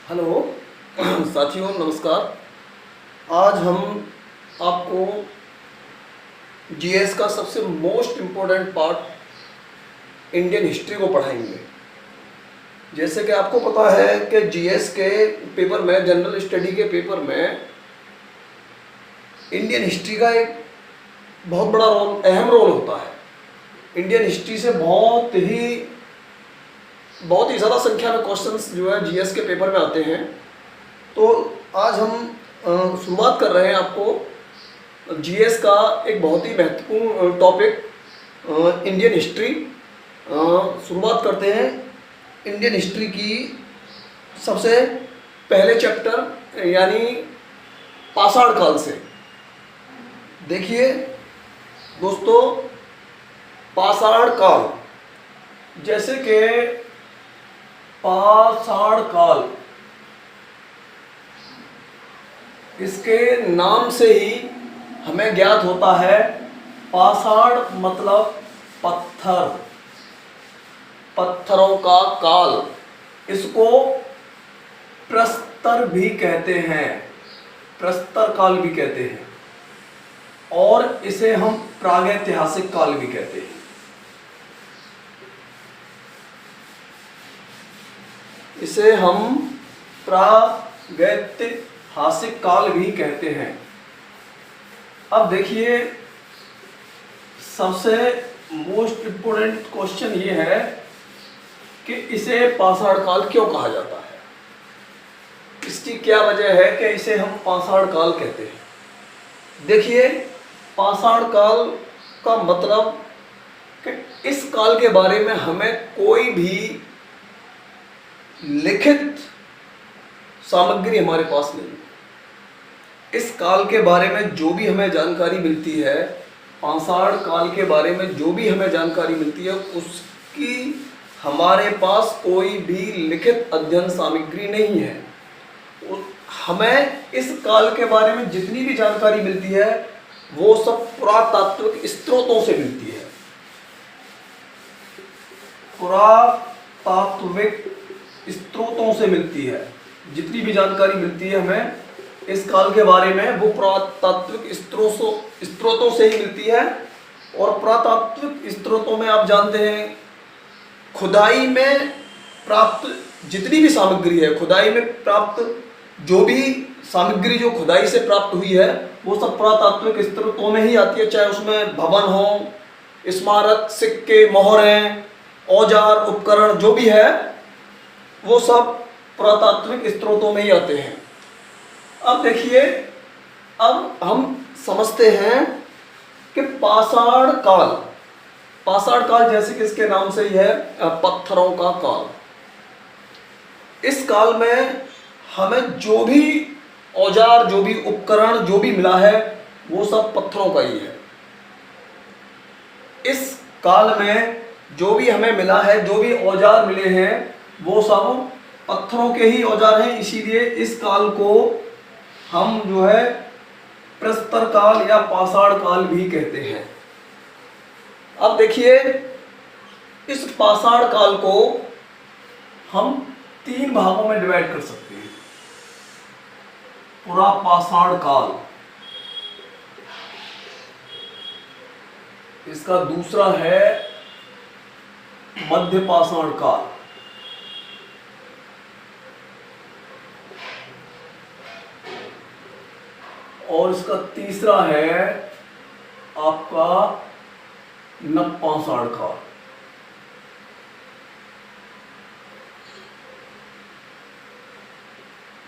Hello साथियों, नमस्कार। आज हम आपको जीएस का सबसे most important part Indian history को पढ़ाएंगे। जैसे कि आपको पता है कि जीएस के पेपर में, जनरल स्टडी के पेपर में इंडियन हिस्ट्री का एक बहुत बड़ा रोल, अहम रोल होता है। इंडियन हिस्ट्री से बहुत ही ज़्यादा संख्या में क्वेश्चंस जो है जीएस के पेपर में आते हैं। तो आज हम शुरुआत कर रहे हैं आपको जीएस का एक बहुत ही महत्वपूर्ण टॉपिक इंडियन हिस्ट्री। शुरुआत करते हैं इंडियन हिस्ट्री की सबसे पहले चैप्टर यानी पाषाण काल से। देखिए दोस्तों, पाषाण काल, जैसे कि पाषाण काल, इसके नाम से ही हमें ज्ञात होता है। पाषाण मतलब पत्थर, पत्थरों का काल। इसको प्रस्तर भी कहते हैं, प्रस्तर काल भी कहते हैं, और इसे हम प्रागैतिहासिक काल भी कहते हैं। इसे हम प्रागैतिहासिक काल भी कहते हैं। अब देखिए, सबसे मोस्ट इम्पोर्टेंट क्वेश्चन ये है कि इसे पाषाण काल क्यों कहा जाता है। इसकी क्या वजह है कि इसे हम पाषाण काल कहते हैं। देखिए, पाषाण काल का मतलब कि इस काल के बारे में हमें कोई भी लिखित सामग्री हमारे पास नहीं। इस काल के बारे में जो भी हमें जानकारी मिलती है, पाषाण काल के बारे में जो भी हमें जानकारी मिलती है, उसकी हमारे पास कोई भी लिखित अध्ययन सामग्री नहीं है। हमें इस काल के बारे में जितनी भी जानकारी मिलती है वो सब पुरातात्विक स्रोतों से मिलती है। पुरातात्विक स्रोतों से मिलती है। जितनी भी जानकारी मिलती है हमें इस काल के बारे में, वो पुरातात्विक स्रोतों से ही मिलती है। और पुरातात्विक स्रोतों में आप जानते हैं, खुदाई में प्राप्त जितनी भी सामग्री है, खुदाई में प्राप्त जो भी सामग्री जो खुदाई से प्राप्त हुई है, वो सब पुरातात्विक स्रोतों में ही आती है। चाहे उसमें भवन हो, स्मारक, सिक्के, मोहरें, औजार, उपकरण जो भी है, वो सब पुरातात्विक स्रोतों में ही आते हैं। अब देखिए, अब हम समझते हैं कि पाषाण काल, पाषाण काल जैसे कि इसके नाम से ही है, पत्थरों का काल। इस काल में हमें जो भी औजार, जो भी उपकरण, जो भी मिला है, वो सब पत्थरों का ही है। इस काल में जो भी हमें मिला है, जो भी औजार मिले हैं, वो सब पत्थरों के ही औजार हैं। इसीलिए इस काल को हम जो है प्रस्तर काल या पाषाण काल भी कहते हैं। अब देखिए, इस पाषाण काल को हम 3 भागों में डिवाइड कर सकते हैं। पुरा पाषाण काल, इसका दूसरा है मध्य पाषाण काल, और इसका तीसरा है आपका नवपाषाण काल।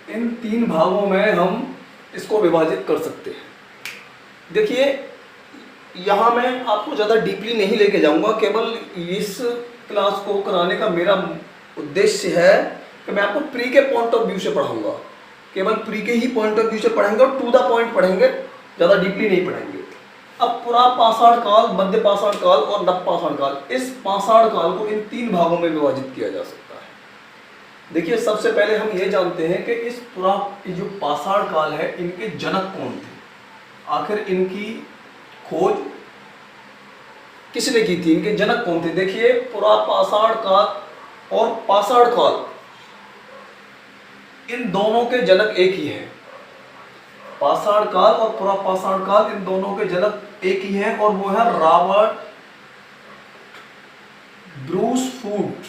इन 3 भागों में हम इसको विभाजित कर सकते हैं। देखिए, यहाँ मैं आपको ज़्यादा डीपली नहीं लेके जाऊँगा। केवल इस क्लास को कराने का मेरा उद्देश्य है कि मैं आपको प्री के पॉइंट ऑफ व्यू से पढ़ाऊँगा। केवल प्री के ही पॉइंट ऑफ व्यू से पढ़ेंगे और टू द पॉइंट पढ़ेंगे, ज़्यादा डीपली नहीं पढ़ेंगे। अब पुरा पाषाण काल, मध्य पाषाण काल और नवपाषाण काल, इस पाषाण काल को इन 3 भागों में विभाजित किया जा सकता है। देखिए, सबसे पहले हम ये जानते हैं कि इस पूरा जो पाषाण काल है, इनके जनक कौन थे, आखिर इनकी खोज किसने की थी, इनके जनक कौन थे। देखिए, पुरा पाषाण काल और पाषाण काल इन दोनों के जनक एक ही हैं। पाषाण काल और पुरापाषाण काल, इन दोनों के जनक एक ही हैं, और वो है Robert Bruce Foote.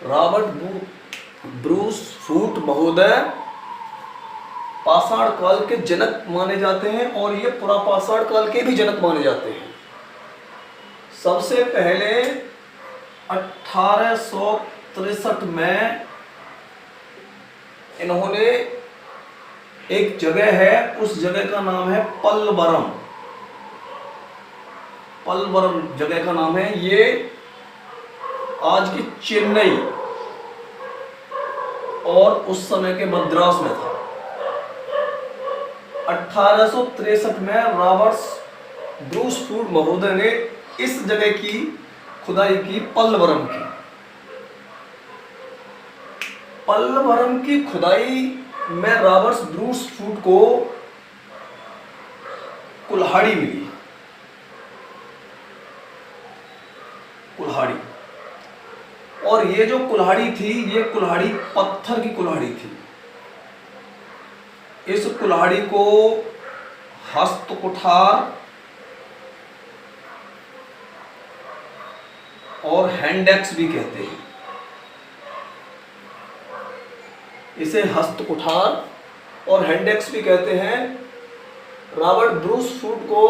Robert Bruce Foote महोदय पाषाण काल के जनक माने जाते हैं, और ये पुरापाषाण काल के भी जनक माने जाते हैं। सबसे पहले 1863 में इन्होंने, एक जगह है, उस जगह का नाम है पल्लवरम। पल्लवरम जगह का नाम है, ये आज की चेन्नई और उस समय के मद्रास में था। 1863 में रॉबर्ट ब्रूस फूट महोदय ने इस जगह की खुदाई की, पल्लवरम की। पल्लवरम की खुदाई में रॉबर्ट ब्रूस फूट को कुल्हाड़ी मिली। कुल्हाड़ी, और ये जो कुल्हाड़ी थी, ये कुल्हाड़ी पत्थर की कुल्हाड़ी थी। इस कुल्हाड़ी को हस्त कुठार और हैंड एक्स भी कहते हैं। इसे हस्त कुठार और हैंड एक्स भी कहते हैं। रॉबर्ट ब्रूस फूट को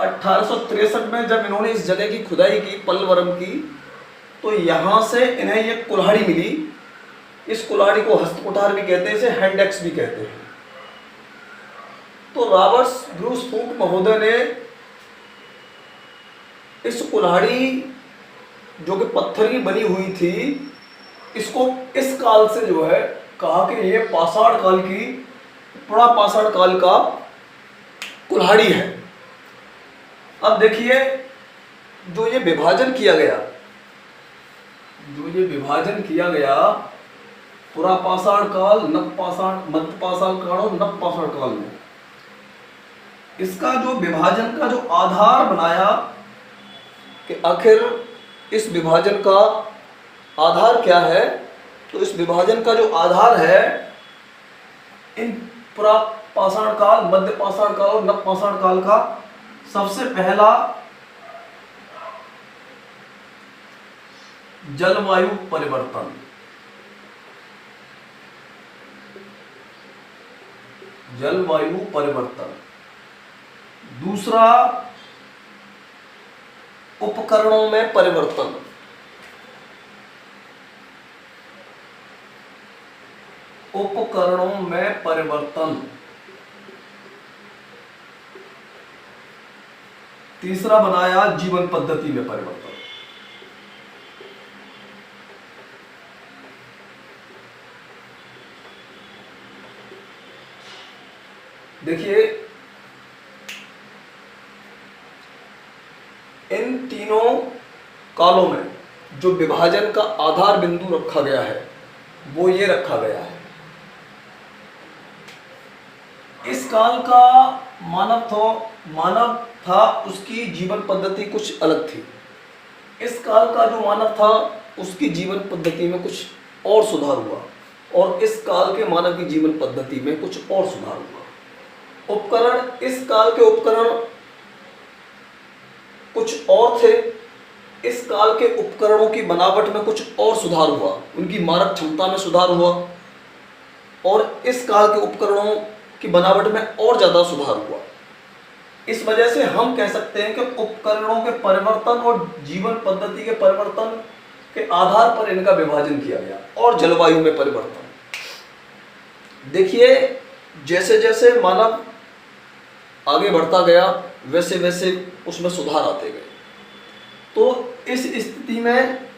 1863 में जब इन्होंने इस जगह की खुदाई की, पल्लवरम की, तो यहां से इन्हें ये कुल्हाड़ी मिली। इस कुल्हाड़ी को हस्त कुठार भी कहते हैं, इसे हैंड एक्स भी कहते हैं। तो रॉबर्ट ब्रूस फूट महोदय ने इस कुल्हाड़ी, जो कि पत्थर की बनी हुई थी, इसको इस काल से जो है कहा कि ये पाषाण काल की, पुरापाषाण काल का कुल्हाड़ी है। अब देखिए, जो ये विभाजन किया गया, पुरापाषाण काल, नवपाषाण, मध्यपाषाण काल और नवपाषाण काल में, इसका जो विभाजन का जो आधार बनाया कि आखिर इस विभाजन का आधार क्या है, तो इस विभाजन का जो आधार है, इन पुरापाषाण काल, मध्यपाषाण काल और नवपाषाण काल का सबसे पहला जलवायु परिवर्तन। जलवायु परिवर्तन। दूसरा, उपकरणों में परिवर्तन। उपकरणों में परिवर्तन। तीसरा बनाया जीवन पद्धति में परिवर्तन। देखिए, इन तीनों कालों में जो विभाजन का आधार बिंदु रखा गया है, वो ये रखा गया है। इस काल का मानव था, उसकी जीवन पद्धति कुछ अलग थी। इस काल का जो मानव था, उसकी जीवन पद्धति में कुछ और सुधार हुआ, और इस काल के मानव की जीवन पद्धति में कुछ और सुधार हुआ। उपकरण, इस काल के उपकरण कुछ और थे, इस काल के उपकरणों की बनावट में कुछ और सुधार हुआ, उनकी मारक क्षमता में सुधार हुआ, और इस काल के उपकरणों की बनावट में और ज्यादा सुधार हुआ। इस वजह से हम कह सकते हैं कि उपकरणों के परिवर्तन और जीवन पद्धति के परिवर्तन के आधार पर इनका विभाजन किया गया। और जलवायु में परिवर्तन, देखिए, जैसे जैसे मानव आगे बढ़ता गया, वैसे वैसे उसमें सुधार आते गए। तो इस स्थिति में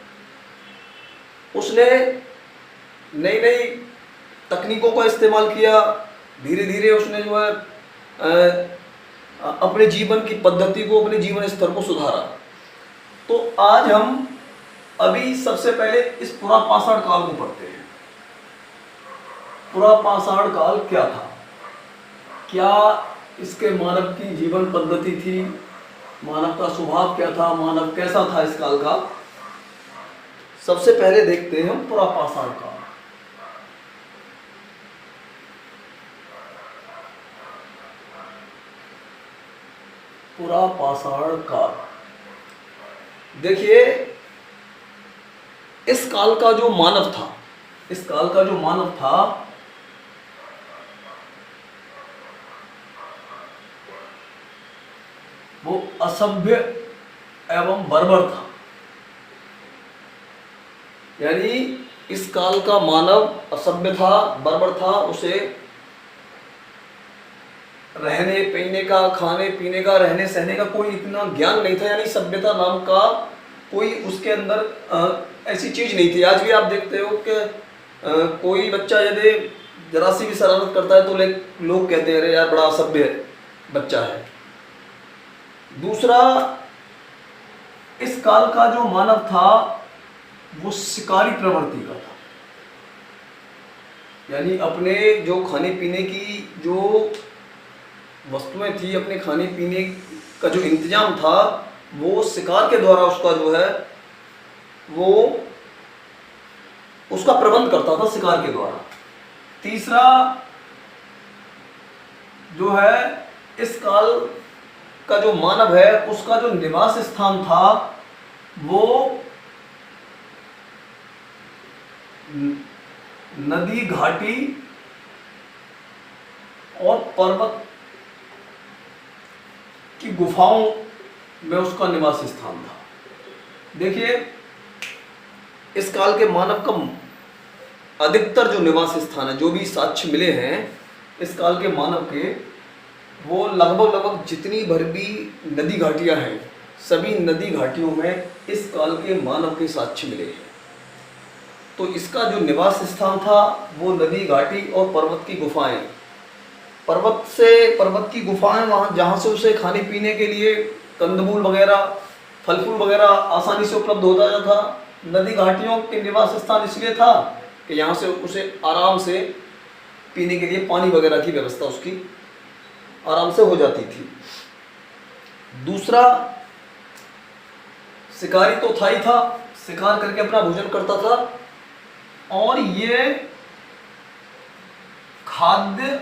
उसने नई नई तकनीकों का इस्तेमाल किया। धीरे धीरे उसने जो है अपने जीवन की पद्धति को, अपने जीवन स्तर को सुधारा। तो आज हम अभी सबसे पहले इस पुरापाषाण काल को पढ़ते हैं। पुरापाषाण काल क्या था, क्या इसके मानव की जीवन पद्धति थी, मानव का स्वभाव क्या था, मानव कैसा था इस काल का। सबसे पहले देखते हैं हम पुरापाषाण काल। पुरापाषाण काल, देखिए इस काल का जो मानव था, इस काल का जो मानव था वो असभ्य एवं बर्बर था। यानी इस काल का मानव असभ्य था, बर्बर था, उसे रहने पीने का, खाने पीने का, रहने सहने का कोई इतना ज्ञान नहीं था। यानी सभ्यता नाम का कोई उसके अंदर ऐसी चीज नहीं थी। आज भी आप देखते हो कि कोई बच्चा यदि जरा सी भी शरारत करता है तो लोग कहते हैं अरे यार बड़ा असभ्य बच्चा है। दूसरा, इस काल का जो मानव था वो शिकारी प्रवृत्ति का था। यानी अपने जो खाने पीने की जो वस्तुएं थी, अपने खाने पीने का जो इंतजाम था वो शिकार के द्वारा उसका जो है वो उसका प्रबंध करता था, शिकार के द्वारा। तीसरा जो है, इस काल का जो मानव है उसका जो निवास स्थान था वो नदी, घाटी और पर्वत की गुफाओं में उसका निवास स्थान था। देखिए इस काल के मानव का अधिकतर जो निवास स्थान है, जो भी साक्ष्य मिले हैं इस काल के मानव के, वो लगभग जितनी भर भी नदी घाटियां हैं, सभी नदी घाटियों में इस काल के मानव के साक्ष्य मिले हैं। तो इसका जो निवास स्थान था वो नदी, घाटी और पर्वत की गुफाएं। पर्वत की गुफाएं वहाँ जहाँ से उसे खाने पीने के लिए कंदमूल वगैरह, फल फूल वगैरह आसानी से उपलब्ध हो जाता था। नदी घाटियों के निवास स्थान इसलिए था कि यहाँ से उसे आराम से पीने के लिए पानी वगैरह की व्यवस्था उसकी आराम से हो जाती थी। दूसरा, शिकारी तो था ही था, शिकार करके अपना भोजन करता था। और ये खाद्य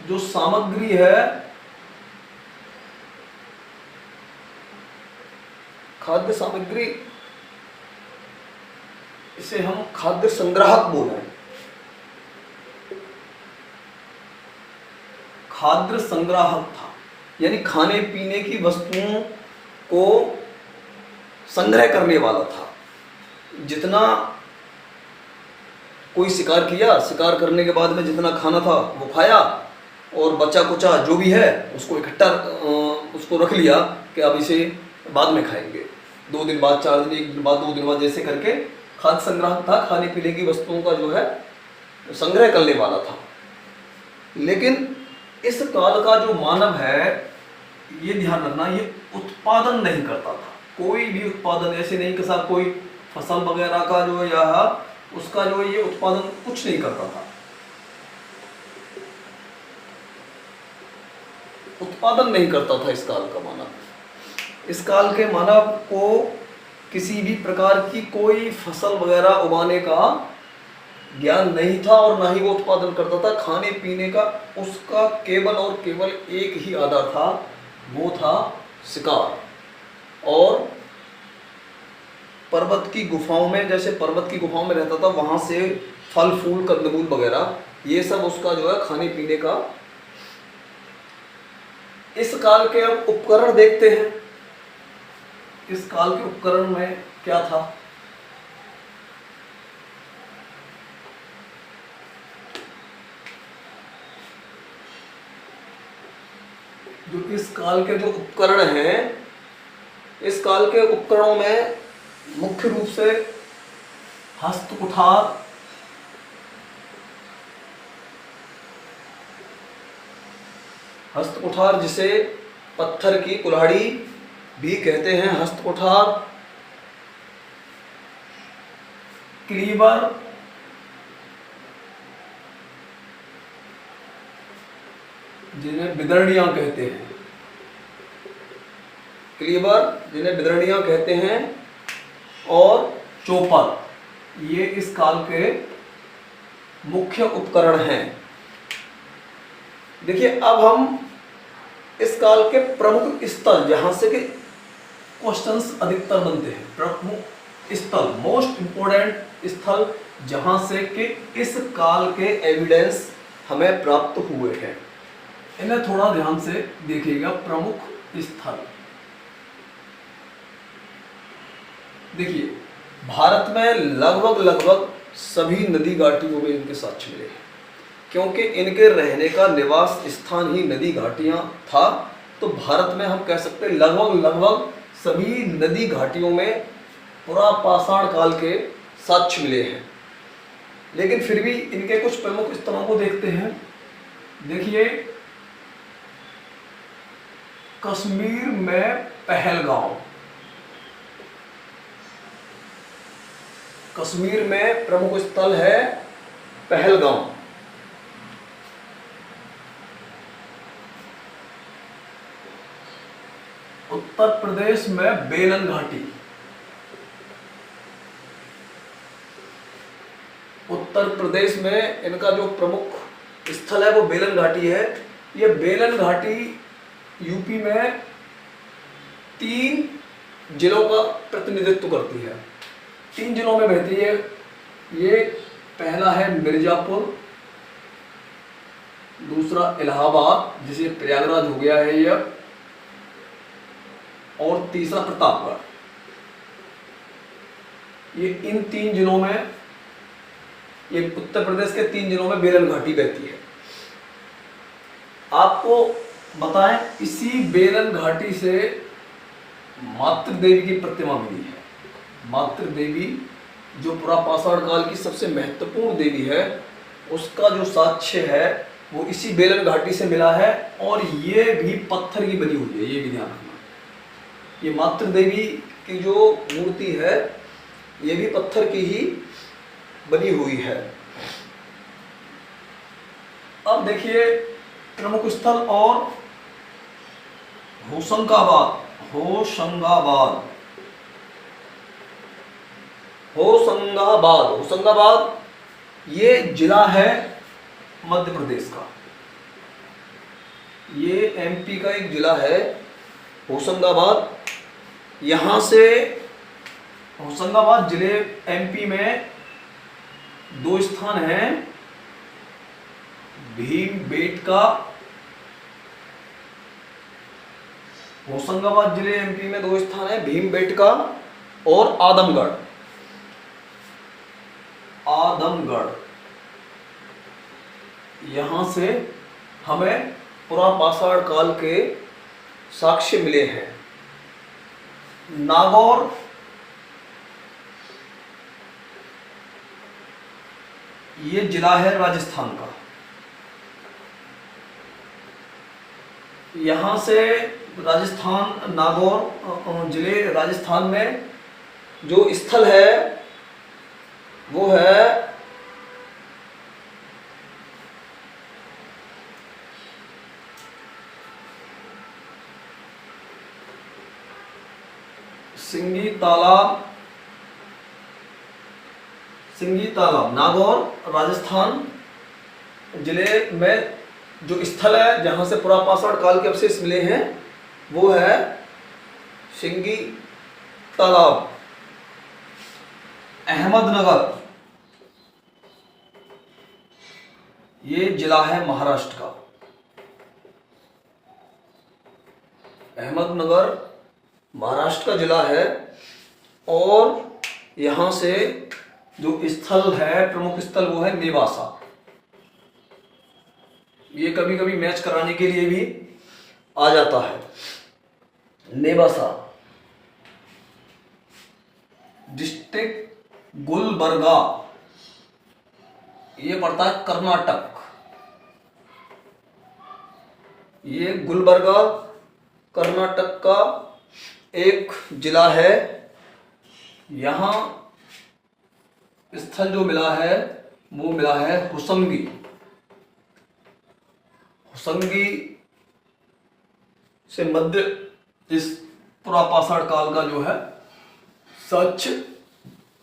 जो सामग्री है, खाद्य सामग्री, इसे हम खाद्य संग्राहक बोले। खाद्य संग्राहक था, यानी खाने पीने की वस्तुओं को संग्रह करने वाला था। जितना कोई शिकार किया, शिकार करने के बाद में जितना खाना था वो खाया और बचा कुचा जो भी है उसको इकट्ठा उसको रख लिया कि अब इसे बाद में खाएंगे, 2 दिन बाद, 4 दिन, 1 दिन बाद, 2 दिन बाद, जैसे करके खाद्य संग्राहक था, खाने पीने की वस्तुओं का जो है संग्रह करने वाला था। लेकिन इस काल का जो मानव है, ये ध्यान रखना, ये उत्पादन नहीं करता था। कोई भी उत्पादन ऐसे नहीं कि साहब कोई फसल वगैरह का जो या उसका जो ये उत्पादन कुछ नहीं करता था। उत्पादन नहीं करता था इस काल का मानव। इस काल के मानव को किसी भी प्रकार की कोई फसल वगैरह उगाने का ज्ञान नहीं था और ना ही वो उत्पादन करता था। खाने पीने का उसका केवल और केवल एक ही आधार था, वो था शिकार। और पर्वत की गुफाओं में, जैसे पर्वत की गुफाओं में रहता था, वहां से फल फूल, कंदमूल वगैरह, ये सब उसका जो है खाने पीने का। इस काल के अब उपकरण देखते हैं। इस काल के उपकरण में क्या था? जो इस काल के जो उपकरण हैं, इस काल के उपकरणों में मुख्य रूप से हस्त कुठार, हस्त कुठार जिसे पत्थर की कुल्हाड़ी भी कहते हैं, हस्त कुठार, क्लीवर, जिन्हें बिदरड़ियां कहते हैं, क्लीवर जिन्हें बिदरड़ियां कहते हैं, और चोपर, ये इस काल के मुख्य उपकरण हैं। देखिए अब हम इस काल के प्रमुख स्थल, जहां से कि क्वेश्चंस अधिकतर बनते हैं, प्रमुख स्थल, मोस्ट इंपोर्टेंट स्थल जहां से कि इस काल के एविडेंस हमें प्राप्त हुए हैं, इन्हें थोड़ा ध्यान से देखिएगा। प्रमुख स्थल, देखिए भारत में लगभग सभी नदी घाटियों में इनके साक्ष्य मिले हैं, क्योंकि इनके रहने का निवास स्थान ही नदी घाटियां था। तो भारत में हम कह सकते हैं लगभग सभी नदी घाटियों में पुरापाषाण काल के साक्ष्य मिले हैं। लेकिन फिर भी इनके कुछ प्रमुख स्थलों को देखते हैं। देखिए कश्मीर में पहलगांव, कश्मीर में प्रमुख स्थल है पहलगांव। उत्तर प्रदेश में बेलन घाटी, उत्तर प्रदेश में इनका जो प्रमुख स्थल है वो बेलन घाटी है। ये बेलन घाटी यूपी में 3 जिलों का प्रतिनिधित्व करती है, 3 जिलों में बहती है। ये पहला है मिर्जापुर, दूसरा इलाहाबाद जिसे प्रयागराज हो गया है ये, और तीसरा प्रतापगढ़। ये इन 3 जिलों में, ये उत्तर प्रदेश के 3 जिलों में बेलन घाटी बहती है। आपको बताएं, इसी बेलन घाटी से मातृ देवी की प्रतिमा मिली है। मातृ देवी जो पुरापाषाण काल की सबसे महत्वपूर्ण देवी है, उसका जो साक्ष्य है वो इसी बेलन घाटी से मिला है, और ये भी पत्थर की बनी हुई है, ये भी ध्यान रखना। ये मातृ देवी की जो मूर्ति है ये भी पत्थर की ही बनी हुई है। अब देखिए प्रमुख स्थल और होशंगाबाद, होशंगाबाद, होशंगाबाद, होशंगाबाद ये जिला है मध्य प्रदेश का, ये एमपी का एक जिला है होशंगाबाद। यहां से होशंगाबाद जिले एमपी में 2 स्थान हैं, भीमबेटका, होशंगाबाद जिले एमपी में 2 स्थान है, भीमबेटका और आदमगढ़। आदमगढ़, यहां से हमें पुरापाषाण काल के साक्ष्य मिले हैं। नागौर, ये जिला है राजस्थान का, यहां से राजस्थान, नागौर जिले राजस्थान में जो स्थल है वो है सिंगी तालाब, सिंगी तालाब, नागौर राजस्थान जिले में जो स्थल है जहां से पुरापाषाण काल के अवशेष मिले हैं वो है सिंगी तालाब। अहमदनगर, ये जिला है महाराष्ट्र का, अहमदनगर महाराष्ट्र का जिला है। और यहां से जो स्थल है, प्रमुख स्थल, वो है नेवासा। ये कभी कभी मैच कराने के लिए भी आ जाता है। नेवासा डिस्ट्रिक्ट गुलबर्गा, ये पड़ता है कर्नाटक। ये गुलबर्गा कर्नाटक का एक जिला है। यहां स्थल जो मिला है वो मिला है हुसंगी। हुसंगी से मध्य इस पुरापाषाण काल का जो है साक्ष्य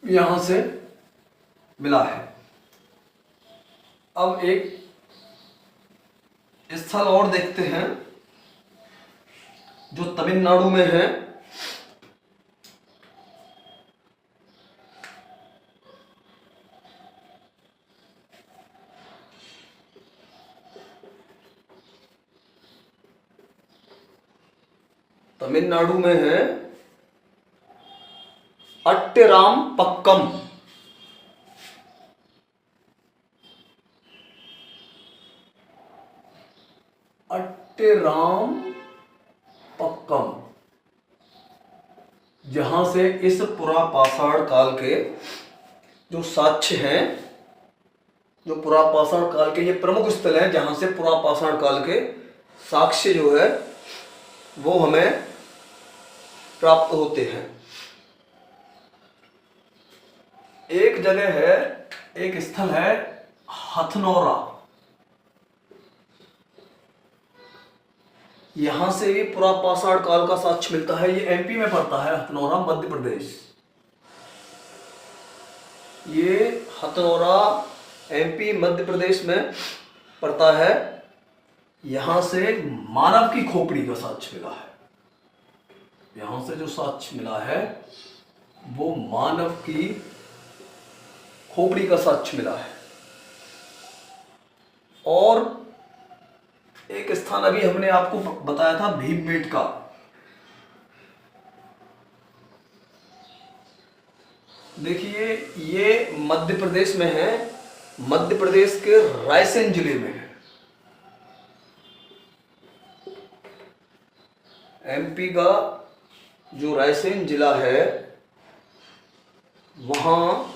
यहां से मिला है। अब एक स्थल और देखते हैं जो तमिलनाडु में है। तमिलनाडु में है अट्टेराम पक्कम। अट्टेराम पक्कम, जहां से इस पुरापाषाण काल के जो साक्ष्य हैं, जो पुरापाषाण काल के ये प्रमुख स्थल हैं जहां से पुरापाषाण काल के साक्ष्य जो है वो हमें प्राप्त होते हैं। एक जगह है, एक स्थल है हथनौरा। यहां से भी पुरापाषाण काल का साक्ष्य मिलता है। ये एमपी में पड़ता है, हथनौरा मध्य प्रदेश। ये हथनौरा एमपी मध्य प्रदेश में पड़ता है। यहां से मानव की खोपड़ी का साक्ष्य मिला है। यहां से जो साक्ष्य मिला है वो मानव की खोपड़ी का साक्ष्य मिला है। और एक स्थान अभी हमने आपको बताया था भीमबेटका। देखिए ये मध्य प्रदेश में है, मध्य प्रदेश के रायसेन जिले में है। एमपी का जो रायसेन जिला है वहां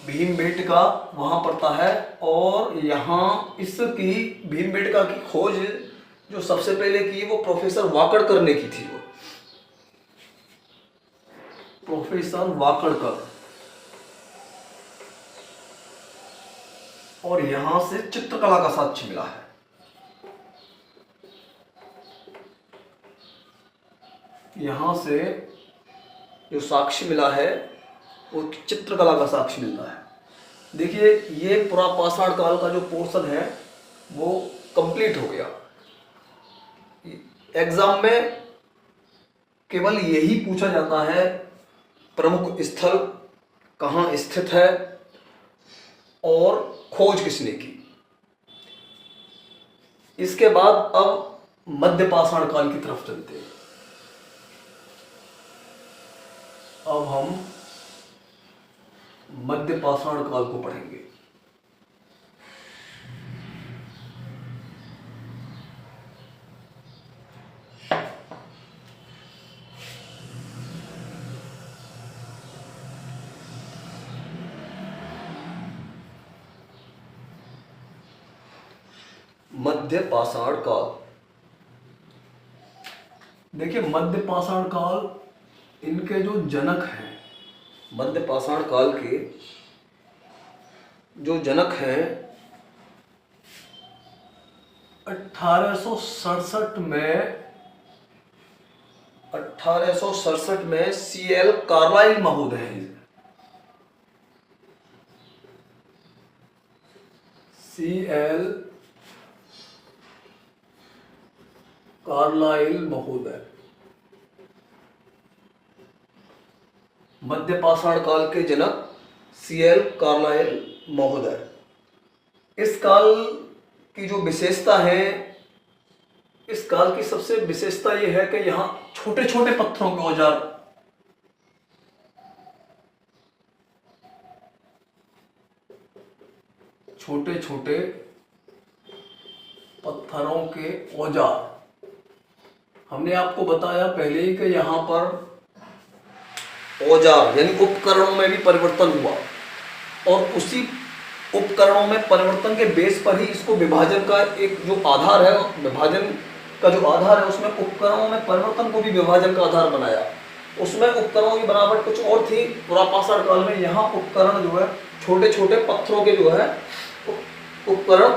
भीमबेटका वहां पड़ता है। और यहाँ इसकी भीमबेटका की खोज जो सबसे पहले की वो प्रोफेसर वाकड़कर ने की थी। वो प्रोफेसर वाकड़कर, और यहां से चित्रकला का साक्ष्य मिला है। यहां से जो साक्ष्य मिला है वो चित्रकला का साक्ष्य मिलता है। देखिए ये पुरापाषाण काल का जो पोर्शन है वो कंप्लीट हो गया। एग्जाम में केवल यही पूछा जाता है प्रमुख स्थल कहाँ स्थित है और खोज किसने की। इसके बाद अब मध्य पाषाण काल की तरफ चलते हैं। अब हम मध्य पाषाण काल को पढ़ेंगे। मध्य पाषाण काल, देखिए मध्य पाषाण काल इनके जो जनक हैं, मध्य पाषाण काल के जो जनक हैं 1867 में सीएल कार्लाइल महोदय हैं। सीएल कार्लाइल महोदय मध्य पाषाण काल के जनक सीएल कार्लाइल महोदय। इस काल की जो विशेषता है, इस काल की सबसे विशेषता यह है कि यहां छोटे छोटे पत्थरों के औजार, छोटे छोटे पत्थरों के औजार, हमने आपको बताया पहले ही कि यहां पर औजार यानी उपकरणों में भी परिवर्तन हुआ और उसी उपकरणों में परिवर्तन के बेस पर ही इसको विभाजन का एक जो आधार है, विभाजन का जो आधार है उसमें उपकरणों में परिवर्तन को भी विभाजन का आधार बनाया। उसमें उपकरणों की बनावट कुछ और थी पुरापाषाण काल में। यहाँ उपकरण जो है छोटे छोटे पत्थरों के जो है उपकरण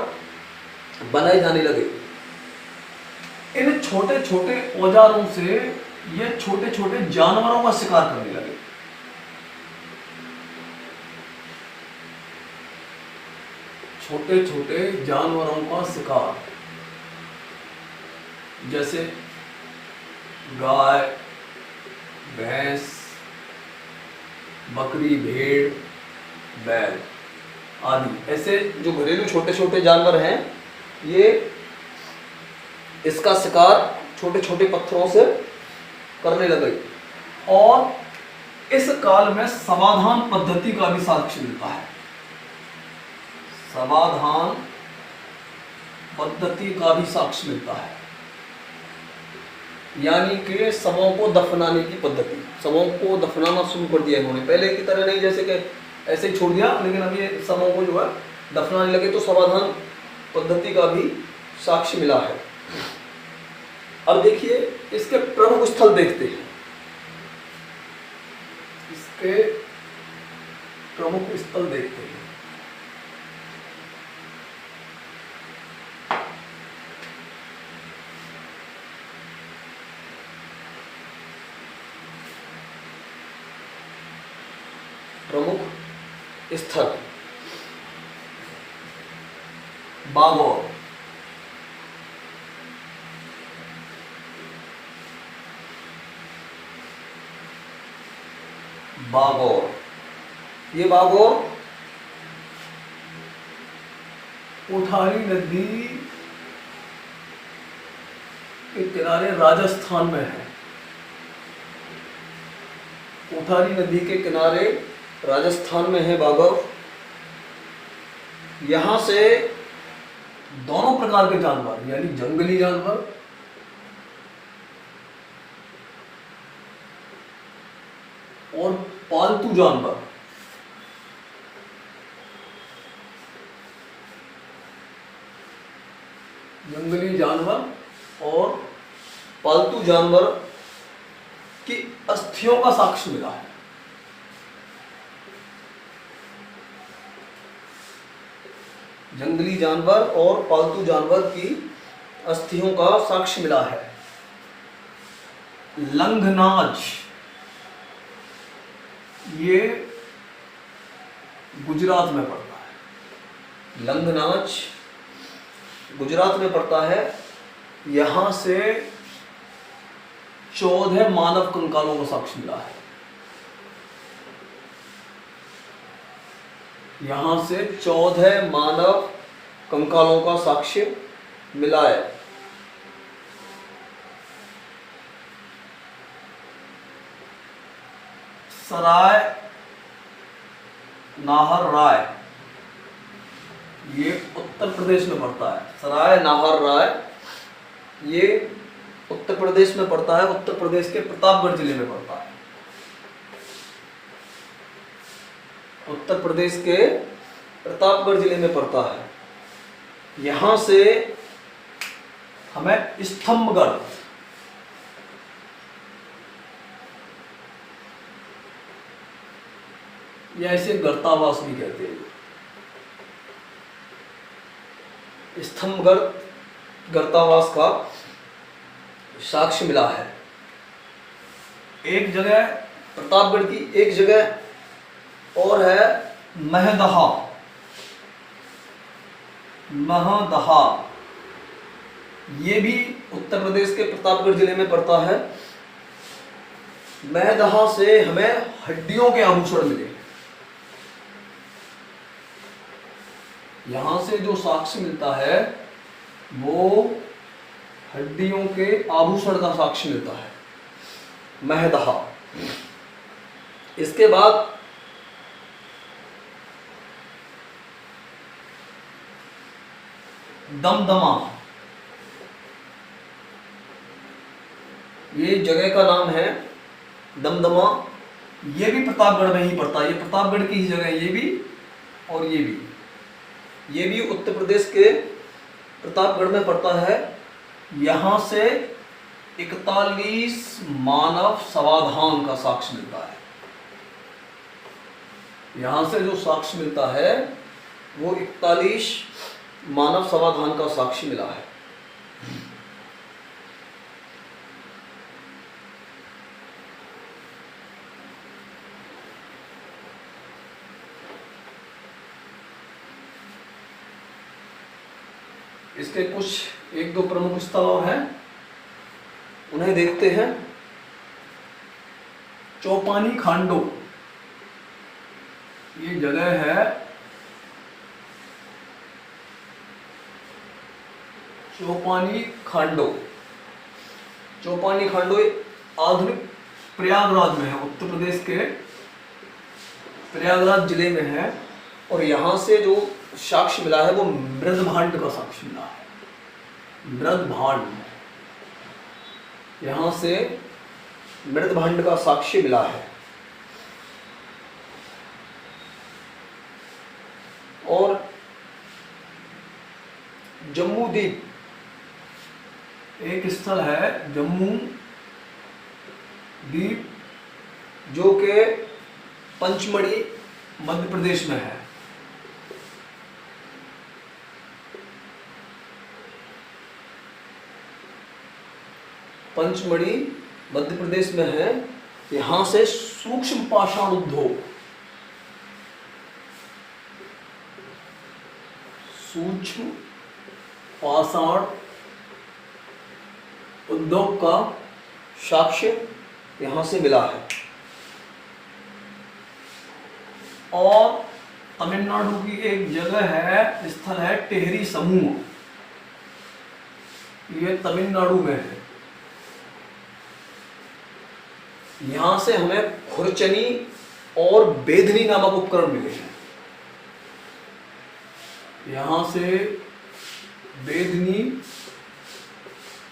बनाए जाने लगे। इन छोटे छोटे औजारों से ये छोटे छोटे जानवरों का शिकार करने लगे। छोटे छोटे जानवरों का शिकार, जैसे गाय, भैंस, बकरी, भेड़, बैल आदि, ऐसे जो घरेलू छोटे छोटे जानवर हैं, ये इसका शिकार छोटे छोटे पत्थरों से करने लगे। और इस काल में समाधान पद्धति का भी साक्ष्य मिलता है। समाधान पद्धति का भी साक्ष्य मिलता है, यानी कि शवों को दफनाने की पद्धति। शवों को दफनाना शुरू कर दिया इन्होंने, पहले की तरह नहीं जैसे कि ऐसे ही छोड़ दिया, लेकिन अब ये शवों को जो है दफनाने लगे, तो समाधान पद्धति का भी साक्ष्य मिला है। अब देखिए इसके प्रमुख स्थल देखते हैं। इसके प्रमुख स्थल देखते हैं। प्रमुख स्थल बागौर, बागौर, ये बागौर कोठारी नदी के किनारे राजस्थान में है। कोठारी नदी के किनारे राजस्थान में है बागौर। यहां से दोनों प्रकार के जानवर, यानी जंगली जानवर और पालतू जानवर, जंगली जानवर और पालतू जानवर की अस्थियों का साक्ष्य मिला है। जंगली जानवर और पालतू जानवर की अस्थियों का साक्ष्य मिला है। लंघनाज, ये गुजरात में पड़ता है। लंघनाज गुजरात में पड़ता है। यहां से 14 मानव कंकालों का साक्ष्य मिला है। यहां से 14 मानव कंकालों का साक्ष्य मिला है। सराय नाहर राय, ये उत्तर प्रदेश में पड़ता है। सराय नाहर राय ये उत्तर प्रदेश में पड़ता है। उत्तर प्रदेश के प्रतापगढ़ जिले में पड़ता है। उत्तर प्रदेश के प्रतापगढ़ जिले में पड़ता है। यहां से हमें स्तंभगढ़, या इसे गर्तावास भी कहते हैं, स्तंभगढ़ गर्तावास का साक्ष्य मिला है। एक जगह प्रतापगढ़ की, एक जगह और है महदहा। महदहा ये भी उत्तर प्रदेश के प्रतापगढ़ जिले में पड़ता है। महदहा से हमें हड्डियों के आभूषण मिले। यहां से जो साक्ष्य मिलता है वो हड्डियों के आभूषण का साक्ष्य मिलता है, महदहा। इसके बाद दमदमा, ये जगह का नाम है दमदमा। ये भी प्रतापगढ़ में ही पड़ता है। ये प्रतापगढ़ की ही जगह है, ये भी और ये भी। ये भी उत्तर प्रदेश के प्रतापगढ़ में पड़ता है। यहां से 41 मानव समाधान का साक्ष्य मिलता है। यहां से जो साक्ष्य मिलता है वो 41 मानव समाधान का साक्ष्य मिला है। इसके कुछ एक दो प्रमुख स्थल और हैं, उन्हें देखते हैं। चौपानी खांडो, ये जगह है चौपानी खांडो। चौपानी खांडो आधुनिक प्रयागराज में है, उत्तर प्रदेश के प्रयागराज जिले में है। और यहाँ से जो साक्ष्य मिला है वो मृदभांड का साक्ष्य मिला है। मृदभांड, यहाँ से मृदभांड का साक्ष्य मिला है। और जम्मू द्वीप एक स्थल है, जम्मू द्वीप, जो कि पंचमढ़ी मध्य प्रदेश में है। पंचमढ़ी मध्य प्रदेश में है। यहां से सूक्ष्म पाषाण उद्योग, सूक्ष्म पाषाण उद्योग का साक्ष्य यहां से मिला है। और तमिलनाडु की एक जगह है, स्थल है टेहरी समूह, ये तमिलनाडु में है। यहां से हमें खुरचनी और बेधनी नामक उपकरण मिले हैं। यहां से बेधनी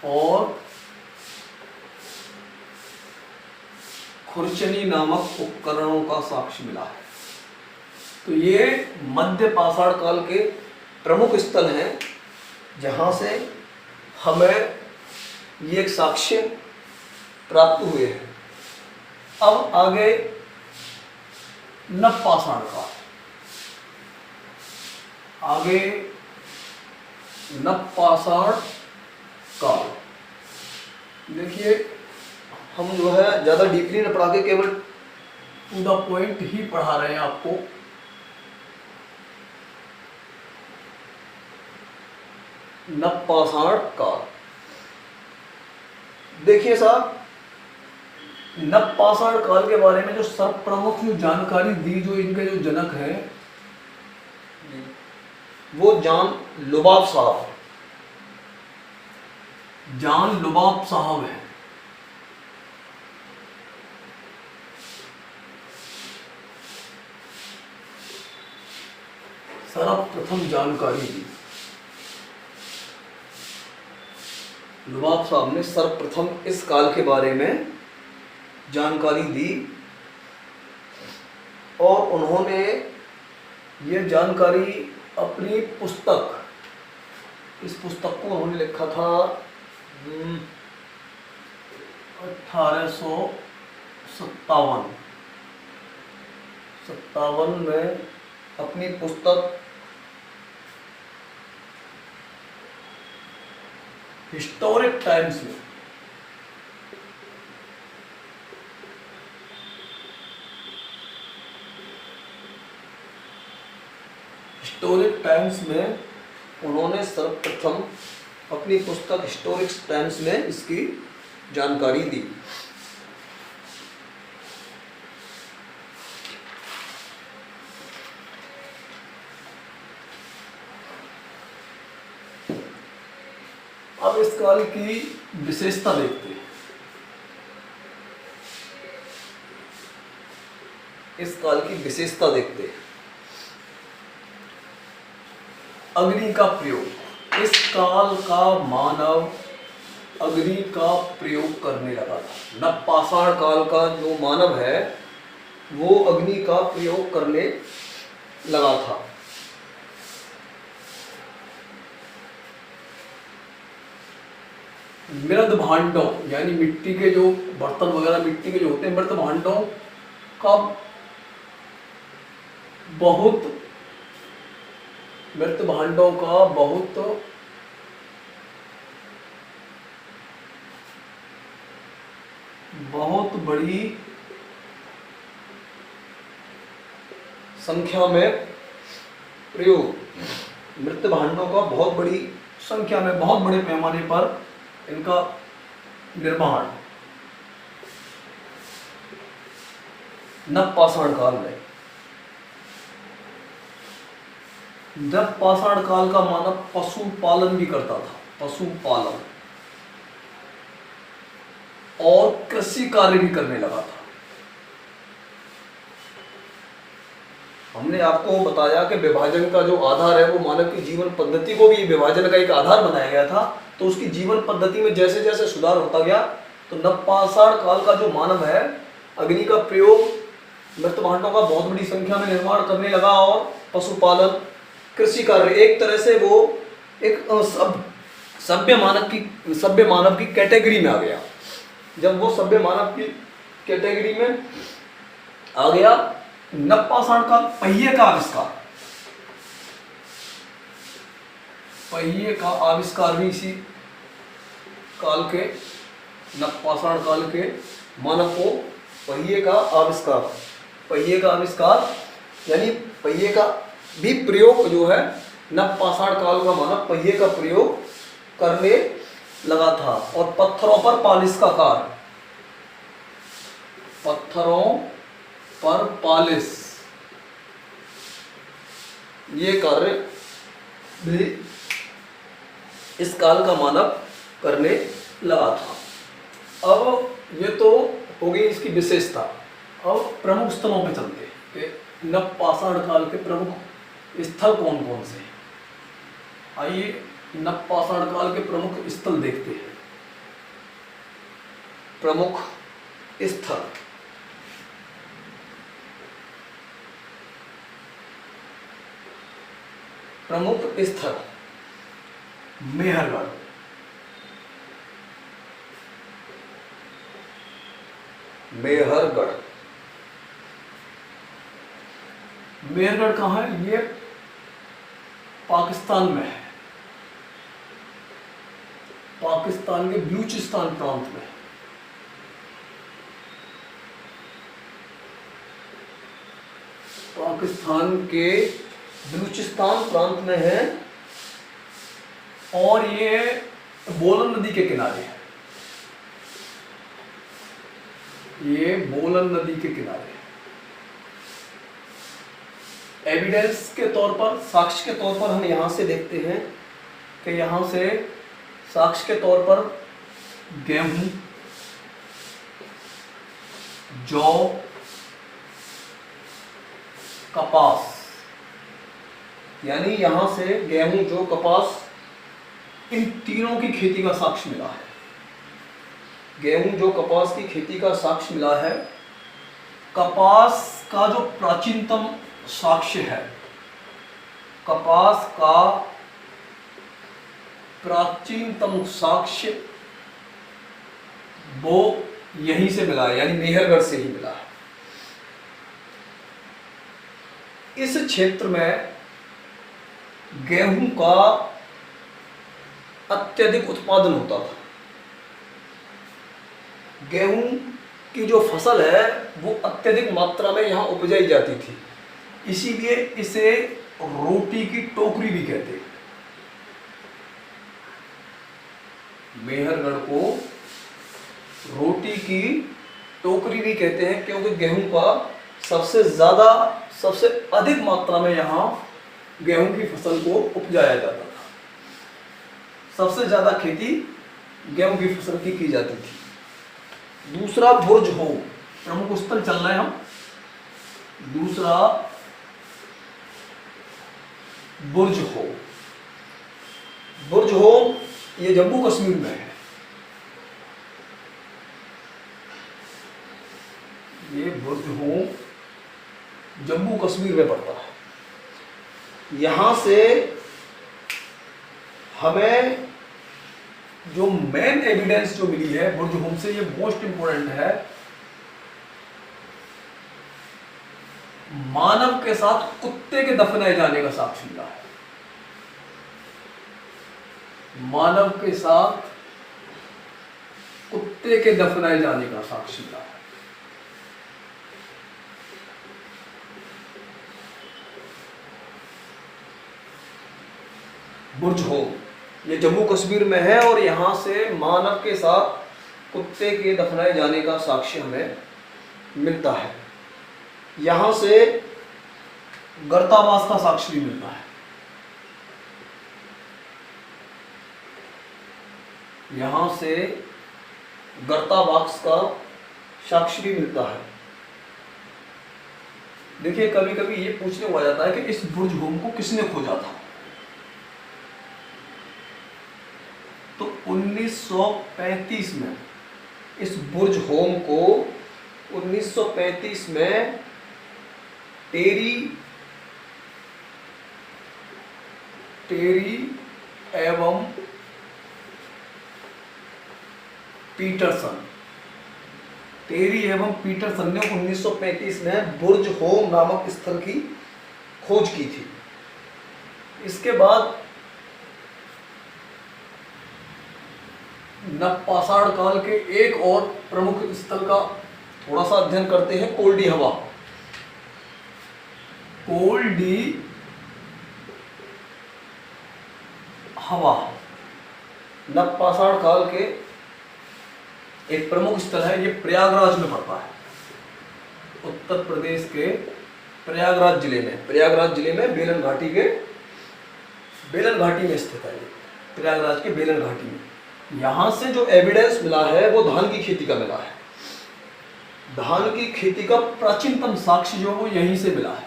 और खुरचनी नामक उपकरणों का साक्ष्य मिला है। तो ये मध्य पाषाण काल के प्रमुख स्थल हैं, जहां से हमें ये एक साक्ष्य प्राप्त हुए हैं। अब आगे नवपाषाण काल, आगे नवपाषाण काल। देखिए, हम जो है ज़्यादा डीपली न पढ़ा के केवल टू द पॉइंट ही पढ़ा रहे हैं आपको। नवपाषाण काल, देखिए साहब, नवपाषाण काल के बारे में जो सर्वप्रमुख जो जानकारी दी, जो इनके जो जनक हैं, वो जॉन लुबाब साहब, जॉन लुबाब साहब है। सर्वप्रथम जानकारी दी लुबाब साहब ने, सर्वप्रथम इस काल के बारे में जानकारी दी। और उन्होंने ये जानकारी अपनी पुस्तक, इस पुस्तक को उन्होंने लिखा था 1857 में अपनी पुस्तक हिस्टोरिक टाइम्स में, हिस्टोरिक टाइम्स में उन्होंने सर्वप्रथम अपनी पुस्तक हिस्टोरिक टाइम्स में इसकी जानकारी दी। अब इस काल की विशेषता देखते हैं। इस काल की विशेषता देखते हैं। अग्नि का प्रयोग, इस काल का मानव अग्नि का प्रयोग करने लगा था। नवपाषाण काल का जो मानव है वो अग्नि का प्रयोग करने लगा था। मृद भांडों, यानी मिट्टी के जो बर्तन वगैरह मिट्टी के जो होते हैं, मृद भांडों का बहुत, मृत भांडों का बहुत बड़ी संख्या में प्रयोग, मृत भांडों का बहुत बड़ी संख्या में, बहुत बड़े पैमाने पर इनका निर्माण नवपाषाण काल में। नवपाषाण काल का मानव पशुपालन भी करता था, पशुपालन और कृषि कार्य भी करने लगा था। हमने आपको बताया कि विभाजन का जो आधार है वो मानव की जीवन पद्धति को भी विभाजन का एक आधार बनाया गया था। तो उसकी जीवन पद्धति में जैसे जैसे सुधार होता गया तो नवपाषाण काल का जो मानव है अग्नि का प्रयोग, मृत भांडों का बहुत बड़ी संख्या में निर्माण करने लगा और पशुपालन, कृषि कार्य, एक तरह से वो एक सभ्य मानव की कैटेगरी में आ गया। जब वो सभ्य मानव की कैटेगरी में आ गया, नवपाषाण काल, पहिए का आविष्कार, पहिए का आविष्कार भी इसी काल के, नवपाषाण काल के मानव को पहिए का आविष्कार यानी पहिए का भी प्रयोग जो है, नवपाषाण काल का मानव पहिए का प्रयोग करने लगा था। और पत्थरों पर पालिश का कार्य, पत्थरों पर पालिश, ये कार्य भी इस काल का मानव करने लगा था। अब ये तो हो गई इसकी विशेषता। अब प्रमुख स्थलों पे चलते हैं कि नवपाषाण काल के प्रमुख स्थल कौन कौन से हैं। आइए नवपाषाण काल के प्रमुख स्थल देखते हैं। प्रमुख स्थल, प्रमुख स्थल मेहरगढ़, मेहरगढ़, मेहरगढ़ कहाँ है? ये पाकिस्तान में है, पाकिस्तान के बलूचिस्तान प्रांत में। पाकिस्तान के बलूचिस्तान प्रांत में है और ये बोलन नदी के किनारे है। ये बोलन नदी के किनारे एविडेंस के तौर पर, साक्ष्य के तौर पर हम यहां से देखते हैं कि यहां से साक्ष्य के तौर पर गेहूं, जौ, कपास, यानी यहां से गेहूं, जौ, कपास, इन तीनों की खेती का साक्ष्य मिला है। गेहूं, जौ, कपास की खेती का साक्ष्य मिला है। कपास का जो प्राचीनतम साक्ष्य है, कपास का प्राचीनतम साक्ष्य वो यहीं से मिला है, यानी मेहरगढ़ से ही मिला है। इस क्षेत्र में गेहूं का अत्यधिक उत्पादन होता था। गेहूं की जो फसल है वो अत्यधिक मात्रा में यहाँ उपजाई जाती थी, इसीलिए इसे रोटी की टोकरी भी कहते हैं। मेहरगढ़ को रोटी की टोकरी भी कहते हैं क्योंकि गेहूं का सबसे अधिक मात्रा में यहाँ गेहूं की फसल को उपजाया जाता था। सबसे ज्यादा खेती गेहूं की फसल की जाती थी। दूसरा बुर्ज हो, प्रमुख स्थल चल रहे हैं हम। दूसरा बुर्ज हो, बुर्ज हो ये जम्मू कश्मीर में है। ये बुर्ज हो जम्मू कश्मीर में पड़ता है। यहां से हमें जो मेन एविडेंस जो मिली है बुर्ज होम से, ये मोस्ट इंपोर्टेंट है, मानव के साथ कुत्ते के दफनाए जाने का साक्ष्य मिला है। मानव के साथ कुत्ते के दफनाए जाने का साक्ष्य मिला है। बुर्ज होम ये जम्मू कश्मीर में है और यहाँ से मानव के साथ कुत्ते के दफनाए जाने का साक्ष्य हमें मिलता है। यहाँ से गर्तावास का साक्ष्य भी मिलता है। यहाँ से गर्तावास का साक्ष्य भी मिलता है। देखिए कभी कभी ये पूछने को आ जाता है कि इस बुर्ज होम को किसने खोजा था। तो 1935 में इस बुर्ज होम को 1935 में टेरी एवं पीटरसन ने 1935 में बुर्ज होम नामक स्थल की खोज की थी। इसके बाद नवपाषाण काल के एक और प्रमुख स्थल का थोड़ा सा अध्ययन करते हैं, कोल्डी हवा। कोल्डी हवा नवपाषाण काल के एक प्रमुख स्थल है। ये प्रयागराज में पड़ता है, उत्तर प्रदेश के प्रयागराज जिले में बेलन घाटी में स्थित है। प्रयागराज के बेलन घाटी में यहाँ से जो एविडेंस मिला है वो धान की खेती का मिला है। धान की खेती का प्राचीनतम साक्ष्य जो वो यहीं से मिला है।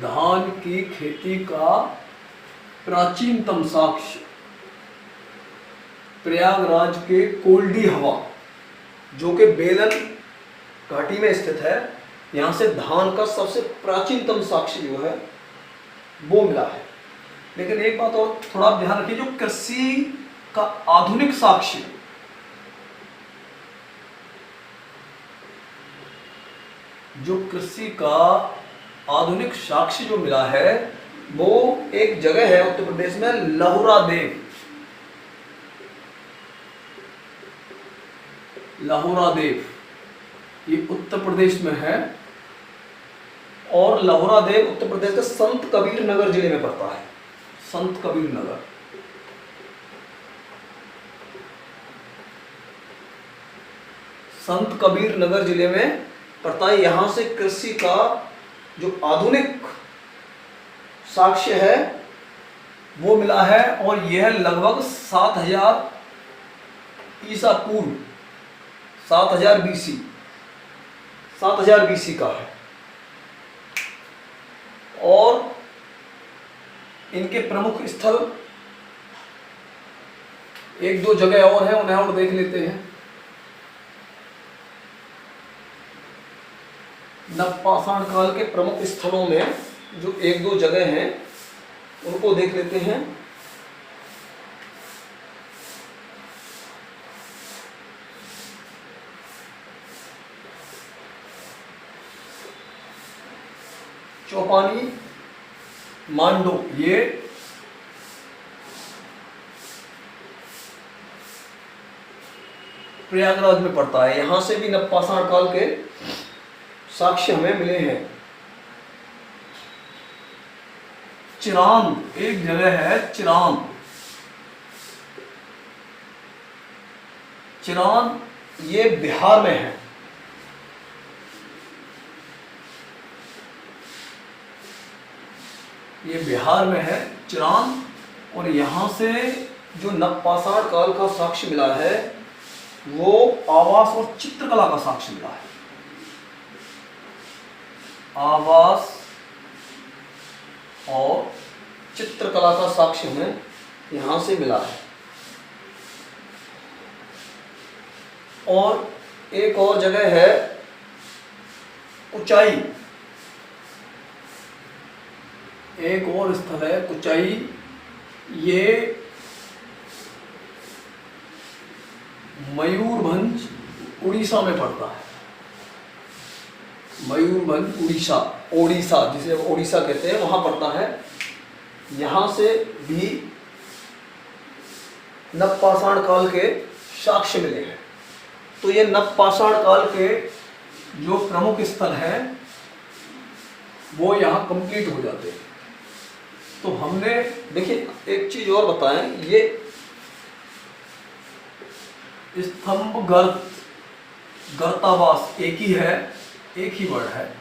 धान की खेती का प्राचीनतम साक्ष्य प्रयागराज के कोल्डी हवा जो कि बेलन घाटी में स्थित है, यहाँ से धान का सबसे प्राचीनतम साक्ष्य जो है वो मिला है। लेकिन एक बात और थोड़ा ध्यान रखिए, जो कृषि का आधुनिक साक्ष्य जो मिला है वो एक जगह है उत्तर प्रदेश में, लाहौरा देव ये उत्तर प्रदेश में है। और लाहौरा देव उत्तर प्रदेश के संत कबीर नगर जिले में पड़ता है। संत कबीर नगर जिले में पड़ता है। यहां से कृषि का जो आधुनिक साक्ष्य है वो मिला है और यह लगभग 7000 ईसा पूर्व 7000 बीसी का है। और इनके प्रमुख स्थल एक दो जगह और है, उन्हें और देख लेते हैं। नवपाषाण काल के प्रमुख स्थलों में जो एक दो जगह हैं उनको देख लेते हैं। चौपानी मांडो ये प्रयागराज में पड़ता है। यहां से भी नवपाषाण काल के साक्ष्य हमें मिले हैं। चिरांद एक जगह है, चिरांद ये बिहार में है। ये बिहार में है चिरांद। और यहाँ से जो नवपाषाण काल का साक्ष्य मिला है वो आवास और चित्रकला का साक्ष्य मिला है। आवास और चित्रकला का साक्ष्य हमें यहाँ से मिला है। और एक और जगह है कुचाई, एक और स्थल है कुचाई। ये मयूरभंज उड़ीसा में पड़ता है। मयूरभंज ओडिशा जिसे ओडिशा कहते हैं वहां पड़ता है। यहां से भी नवपाषाण काल के साक्ष्य मिले हैं। तो ये नवपाषाण काल के जो प्रमुख स्थल हैं वो यहाँ कंप्लीट हो जाते हैं। तो हमने देखिए एक चीज और बताएं, ये स्तंभ गर्त गर्तावास एक ही है, एक ही वर्ड है।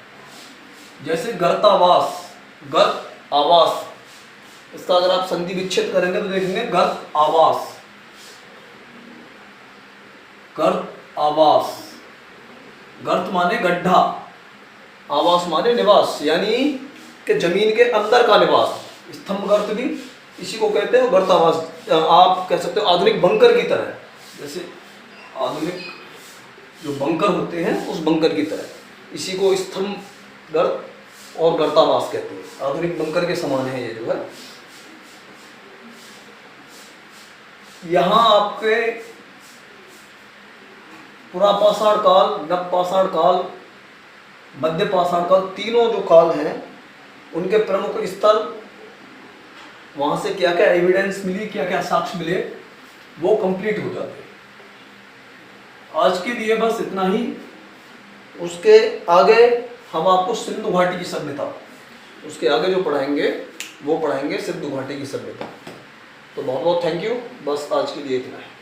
जैसे गर्तावास, गर्त आवास, इसका अगर आप संधि विच्छेद करेंगे तो देखेंगे गर्त आवास, गर्त आवास। गर्त माने गड्ढा, आवास माने निवास, यानी कि जमीन के अंदर का निवास। स्तंभ गर्त भी इसी को कहते हैं, गर्त आवास आप कह सकते हो आधुनिक बंकर की तरह। जैसे आधुनिक जो बंकर होते हैं उस बंकर की तरह इसी को स्तंभ गर्त और गर्तावास कहते हैं। आधुनिक बंकर के समान है ये जो है। यहाँ आपके पुरापाषाण काल, नवपाषाण काल, मध्य पाषाण काल, तीनों जो काल हैं उनके प्रमुख स्थल, वहां से क्या क्या एविडेंस मिली, क्या क्या साक्ष्य मिले, वो कंप्लीट हो जाते हैं। आज के लिए बस इतना ही। उसके आगे हम आपको सिंधु घाटी की सभ्यता, उसके आगे जो पढ़ाएंगे वो पढ़ाएंगे सिंधु घाटी की सभ्यता। तो बहुत बहुत थैंक यू, बस आज के लिए इतना है।